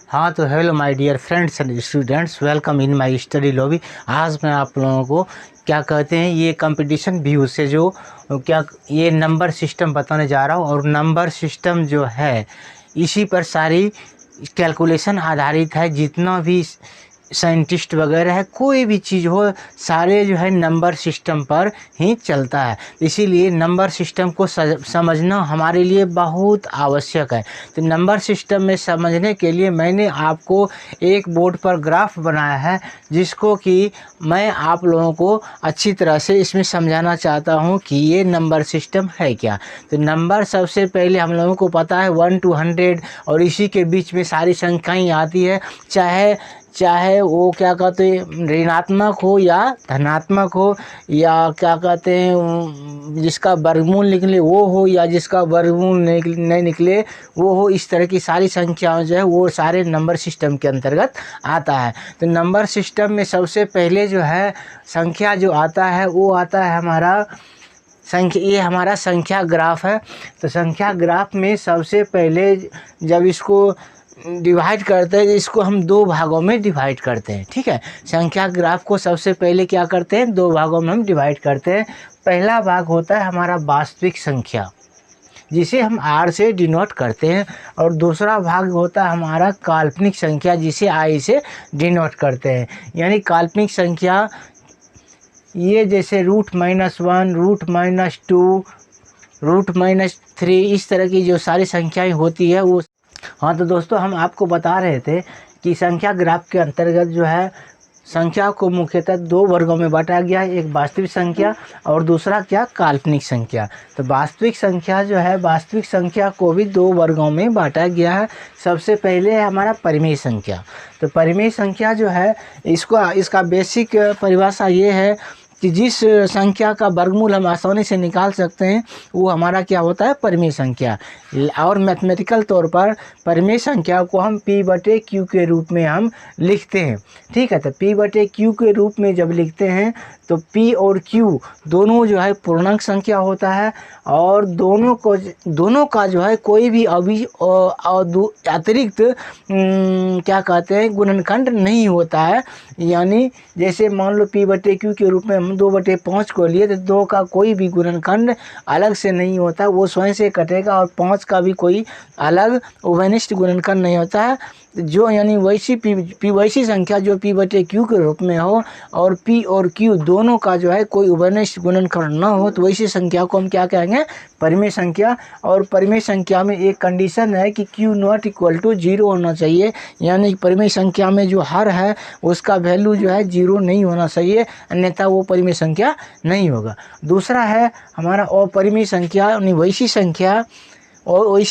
हाँ तो hello my dear friends and students, welcome in my study lobby. आज मैं आप लोगों को क्या कहते हैं ये कंपटीशन व्यू से जो क्या ये नंबर सिस्टम बताने जा रहा हूँ। और नंबर सिस्टम जो है इसी पर सारी कैलकुलेशन आधारित है। जितना भी साइंटिस्ट वगैरह है, कोई भी चीज़ हो, सारे जो है नंबर सिस्टम पर ही चलता है। इसीलिए नंबर सिस्टम को समझना हमारे लिए बहुत आवश्यक है। तो नंबर सिस्टम में समझने के लिए मैंने आपको एक बोर्ड पर ग्राफ बनाया है, जिसको कि मैं आप लोगों को अच्छी तरह से इसमें समझाना चाहता हूँ कि ये नंबर सिस्टम है क्या। तो नंबर सबसे पहले हम लोगों को पता है 1 to 100, और इसी के बीच में सारी संख्याएँ आती है, चाहे वो क्या कहते हैं ऋणात्मक हो या धनात्मक हो, या क्या कहते हैं जिसका वर्गमूल निकले वो हो, या जिसका वर्गमूल नहीं निकले वो हो। इस तरह की सारी संख्याएं जो है वो सारे नंबर सिस्टम के अंतर्गत आता है। तो नंबर सिस्टम में सबसे पहले जो है संख्या जो आता है वो आता है हमारा संख्या। ये हमारा संख्या ग्राफ है। तो संख्या ग्राफ में सबसे पहले जब इसको डिवाइड करते हैं, इसको हम दो भागों में डिवाइड करते हैं। ठीक है, संख्या ग्राफ को सबसे पहले क्या करते हैं, दो भागों में हम डिवाइड करते हैं। पहला भाग होता है हमारा वास्तविक संख्या, जिसे हम R से डिनोट करते हैं, और दूसरा भाग होता है हमारा काल्पनिक संख्या, जिसे I से डिनोट करते हैं। यानी काल्पनिक संख्या ये जैसे √-1, √-2, √-3, इस तरह की जो सारी संख्याएं होती है वो। हाँ तो दोस्तों, हम आपको बता रहे थे कि संख्या ग्राफ के अंतर्गत जो है संख्या को मुख्यतः दो वर्गों में बांटा गया है, एक वास्तविक संख्या और दूसरा क्या, काल्पनिक संख्या। तो वास्तविक संख्या जो है, वास्तविक संख्या को भी दो वर्गों में बांटा गया है। सबसे पहले है हमारा परिमेय संख्या। तो परिमेय संख्या जो है इसका बेसिक परिभाषा ये है कि जिस संख्या का वर्गमूल हम आसानी से निकाल सकते हैं वो हमारा क्या होता है, परिमेय संख्या। और मैथमेटिकल तौर पर परिमेय संख्या को हम P/Q के रूप में हम लिखते हैं। ठीक है, तो P/Q के रूप में जब लिखते हैं तो P और Q दोनों जो है पूर्णांक संख्या होता है, और दोनों का जो है कोई भी अतिरिक्त क्या कहते हैं गुणनखंड नहीं होता है। यानी जैसे मान लो P/Q के रूप में हम 2/5 को लिए, तो 2 का कोई भी गुणनखंड अलग से नहीं होता, वो स्वयं से कटेगा, और 5 का भी कोई अलग उभयनिष्ठ गुणनखंड नहीं होता है। जो यानी वैसी संख्या जो P/Q के रूप में हो, और P और Q दोनों का जो है कोई उभयनिष्ठ गुणनखंड ना हो, तो वैसी संख्या को हम क्या कहेंगे, परिमेय संख्या। और परिमेय संख्या में एक कंडीशन है कि Q ≠ 0 होना चाहिए। यानी परिमेय संख्या में जो हर है उसका वैल्यू जो है 0 नहीं होना चाहिए, अन्यथा वो परिमेय संख्या नहीं होगा। दूसरा है हमारा अपरिमेय संख्या, यानी वैसी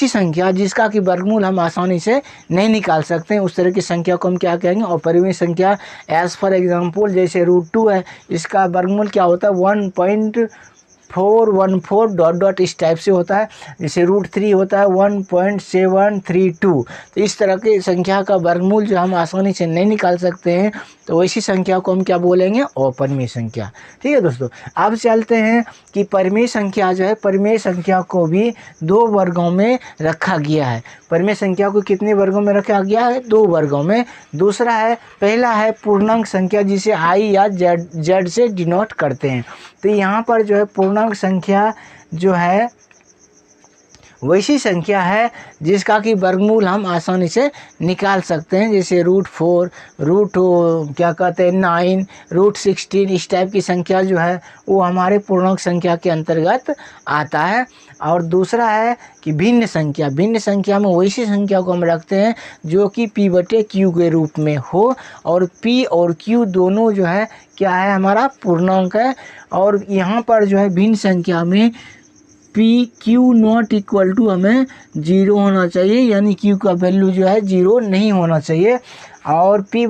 संख्या जिसका कि वर्गमूल हम आसानी से नहीं निकाल सकते हैं, उस तरह की संख्या को हम क्या कहेंगे, अपरिमेय संख्या। एज फॉर एग्जांपल जैसे √2 है, इसका वर्गमूल क्या होता है 1.414 इस टाइप से होता है। जैसे √3 होता है 1.732। तो इस तरह की संख्या का वर्गमूल जो हम आसानी से नहीं निकाल सकते हैं, तो वैसी संख्या को हम क्या बोलेंगे, अपरिमेय संख्या। ठीक है दोस्तों, अब चलते हैं कि परिमेय संख्या जो है, परिमेय संख्या को भी दो वर्गों में रखा गया है। परिमेय संख्या को कितने वर्गों में रखा गया है, दो वर्गों में। दूसरा है, पहला है पूर्णांक संख्या, जिसे I या Z से डिनोट करते हैं। तो यहाँ पर जो है पूर्णांक संख्या जो है वैसी संख्या है जिसका कि वर्गमूल हम आसानी से निकाल सकते हैं। जैसे √4, क्या कहते हैं 9, √16, इस टाइप की संख्या जो है वो हमारे पूर्णांक संख्या के अंतर्गत आता है। और दूसरा है कि भिन्न संख्या। भिन्न संख्या में वैसी संख्या को हम रखते हैं जो कि P/Q के रूप में हो, और P और Q दोनों जो है क्या है, हमारा पूर्णांक है। और यहाँ पर जो है भिन्न संख्या में Q ≠ हमें 0 होना चाहिए, यानी Q का वैल्यू जो है 0 नहीं होना चाहिए। और P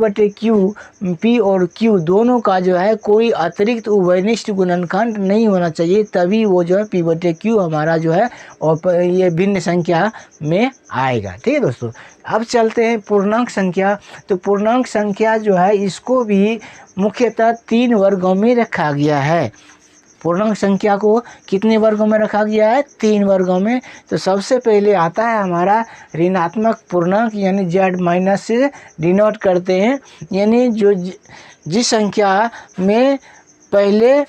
और Q दोनों का जो है कोई अतिरिक्त उभयनिष्ठ गुणनखंड नहीं होना चाहिए, तभी वो जो है P/Q हमारा जो है और ये भिन्न संख्या में आएगा। ठीक है दोस्तों, अब चलते हैं पूर्णांक संख्या। तो पूर्णांक संख्या जो है इसको भी मुख्यतः 3 वर्गों में रखा गया है। पूर्णांक संख्या को कितने वर्गों में रखा गया है? 3 वर्गों में। तो सबसे पहले आता है हमारा ऋणात्मक पूर्णांक, यानी जेड माइनस से डिनोट करते हैं, यानी जो जिस संख्या में पहले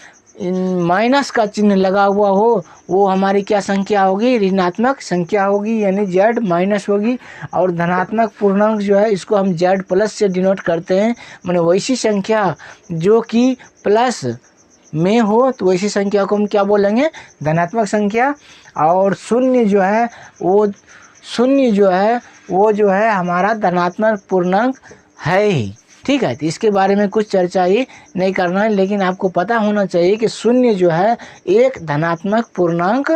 माइनस का चिन्ह लगा हुआ हो वो हमारी क्या संख्या होगी? ऋणात्मक संख्या होगी, यानी जेड माइनस होगी। और धनात्मक पूर्णांक जो है इसको हम जेड प्लस से डिनोट करते हैं, माने वैसी संख्या जो कि प्लस में हो तो वैसी संख्या को हम क्या बोलेंगे? धनात्मक संख्या। और शून्य जो है हमारा धनात्मक पूर्णांक है ही, ठीक है। तो इसके बारे में कुछ चर्चा ही नहीं करना है, लेकिन आपको पता होना चाहिए कि शून्य जो है एक धनात्मक पूर्णांक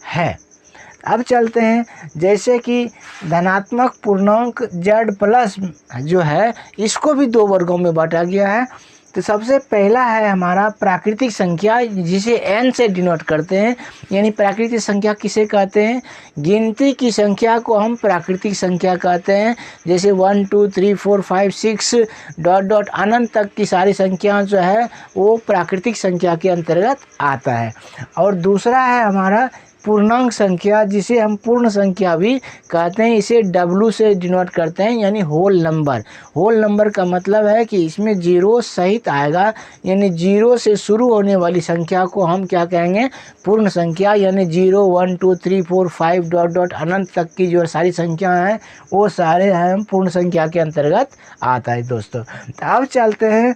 है। अब चलते हैं, जैसे कि धनात्मक पूर्णांक जेड प्लस जो है इसको भी 2 वर्गों में बांटा गया है। तो सबसे पहला है हमारा प्राकृतिक संख्या, जिसे n से डिनोट करते हैं, यानी प्राकृतिक संख्या किसे कहते हैं? गिनती की संख्या को हम प्राकृतिक संख्या कहते हैं। जैसे 1 2 3 4 5 6 डॉट डॉट अनंत तक की सारी संख्या जो है वो प्राकृतिक संख्या के अंतर्गत आता है। और दूसरा है हमारा पूर्णांक संख्या, जिसे हम पूर्ण संख्या भी कहते हैं। इसे W से डिनोट करते हैं, यानी होल नंबर। होल नंबर का मतलब है कि इसमें जीरो सहित आएगा, यानी जीरो से शुरू होने वाली संख्या को हम क्या कहेंगे? पूर्ण संख्या। यानी 0 1 2 3 4 5 डॉट डॉट अनंत तक की जो सारी संख्या हैं वो सारे हम पूर्ण संख्या के अंतर्गत आता है दोस्तों। अब चलते हैं,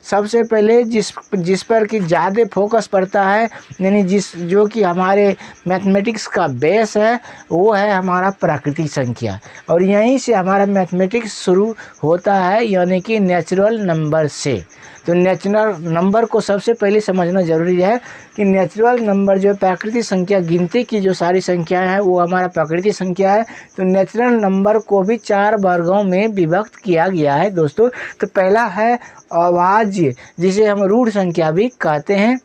सबसे पहले जिस पर कि ज़्यादा फोकस पड़ता है, यानी जो कि हमारे मैथमेटिक्स का बेस है, वो है हमारा प्राकृतिक संख्या। और यहीं से हमारा मैथमेटिक्स शुरू होता है, यानी कि नेचुरल नंबर से। तो नेचुरल नंबर को सबसे पहले समझना ज़रूरी है कि नेचुरल नंबर जो प्राकृतिक संख्या, गिनती की जो सारी संख्याएं हैं वो हमारा प्राकृतिक संख्या है। तो नेचुरल नंबर को भी 4 वर्गों में विभक्त किया गया है दोस्तों। तो पहला है अभाज्य, जिसे हम रूढ़ संख्या भी कहते हैं।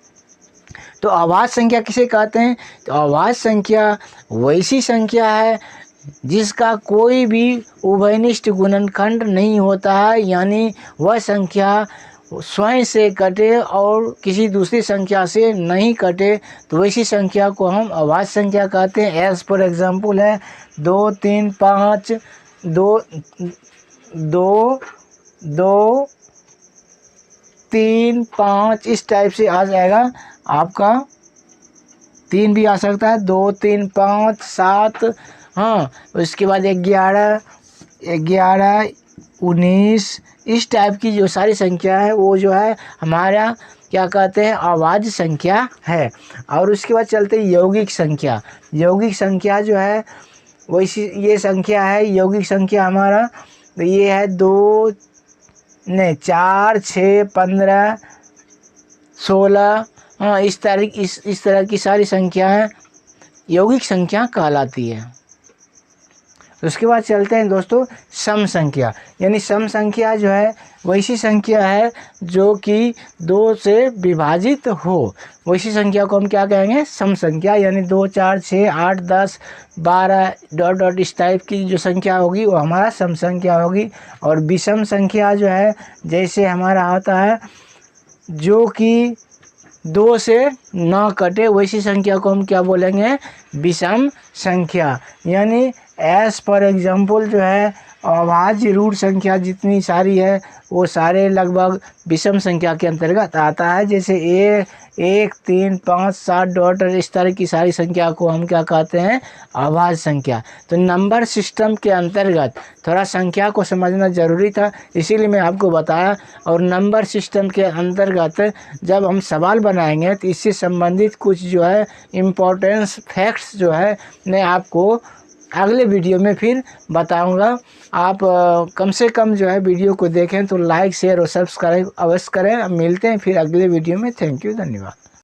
तो अभाज्य संख्या किसे कहते हैं? तो अभाज्य संख्या वैसी संख्या है जिसका कोई भी उभयनिष्ठ गुणनखंड नहीं होता है, यानी वह संख्या स्वयं से कटे और किसी दूसरी संख्या से नहीं कटे, तो वैसी संख्या को हम अभाज्य संख्या कहते हैं। एज फॉर एग्जांपल है 2 3 5 2 2 2 3 5, इस टाइप से आ जाएगा आपका। 3 भी आ सकता है, 2 3 5 7, हाँ। उसके बाद 11 11 19, इस टाइप की जो सारी संख्या है वो जो है हमारा क्या कहते हैं? अभाज्य संख्या है। और उसके बाद चलते हैं यौगिक संख्या। यौगिक संख्या जो है वैसी ये संख्या है यौगिक संख्या हमारा, तो ये है 2 नहीं 4 6 15 16, हाँ। इस तरह की सारी संख्याएं यौगिक संख्या कहलाती है। उसके बाद चलते हैं दोस्तों सम संख्या, यानी सम संख्या जो है वैसी संख्या है जो कि 2 से विभाजित हो, वैसी संख्या को हम क्या कहेंगे? सम संख्या। यानी 2 4 6 8 10 12 डॉट डॉट इस टाइप की जो संख्या होगी वो हमारा सम संख्या होगी। और विषम संख्या जो है, जैसे हमारा होता है जो कि 2 से ना कटे, वैसी संख्या को हम क्या बोलेंगे? विषम संख्या। यानी एज फॉर एग्जांपल जो है अभाज्य रूढ़ संख्या जितनी सारी है वो सारे लगभग विषम संख्या के अंतर्गत आता है। जैसे 1 3 5 7 डॉट, इस तरह की सारी संख्या को हम क्या कहते हैं? अभाज्य संख्या। तो नंबर सिस्टम के अंतर्गत थोड़ा संख्या को समझना ज़रूरी था, इसीलिए मैं आपको बताया। और नंबर सिस्टम के अंतर्गत जब हम सवाल बनाएंगे तो इससे संबंधित कुछ जो है इम्पोर्टेंस फैक्ट्स जो है मैं आपको अगले वीडियो में फिर बताऊंगा। आप कम से कम जो है वीडियो को देखें तो लाइक शेयर और सब्सक्राइब अवश्य करें। अब मिलते हैं फिर अगले वीडियो में। थैंक यू, धन्यवाद।